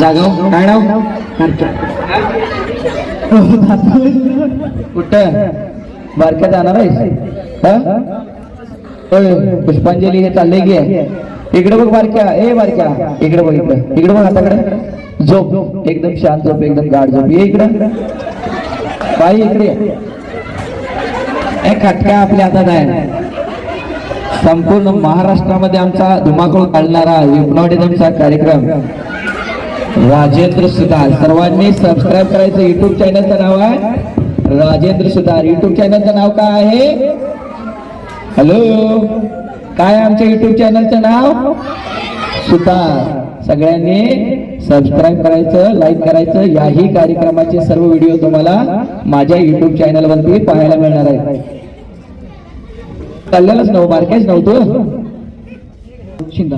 जागाव काय नाव कुठं बारक्या जाणार आहेस? पुष्पांजली हे चाललंय की इकडे बघ बारक्या, ए बारक्या इकडे बघ, इकडे बघ हाताकडे, झोप एकदम शांत झोप, एकदम गाढ झोप. ये इकडं बाई, इकडे एक खटका आपल्या हातात आहे. संपूर्ण महाराष्ट्रामध्ये आमचा धुमाकूळ काढणारा हिप्नॉटिझमचा कार्यक्रम राजेंद्र सुतार. सर्वांनी सबस्क्राईब करायचं. युट्यूब चॅनलचं नाव आहे राजेंद्र सुतार. युट्यूब चॅनलचं नाव काय आहे? हॅलो, काय आमच्या युट्यूब चॅनलचं नाव? सुतार. सगळ्यांनी सबस्क्राईब करायचं, लाईक करायचं. याही कार्यक्रमाचे सर्व व्हिडिओ तुम्हाला माझ्या युट्यूब चॅनल वरती पाहायला मिळणार आहे. चाललेलंच नव्हतं, बारकेच नव्हतं शिंदा.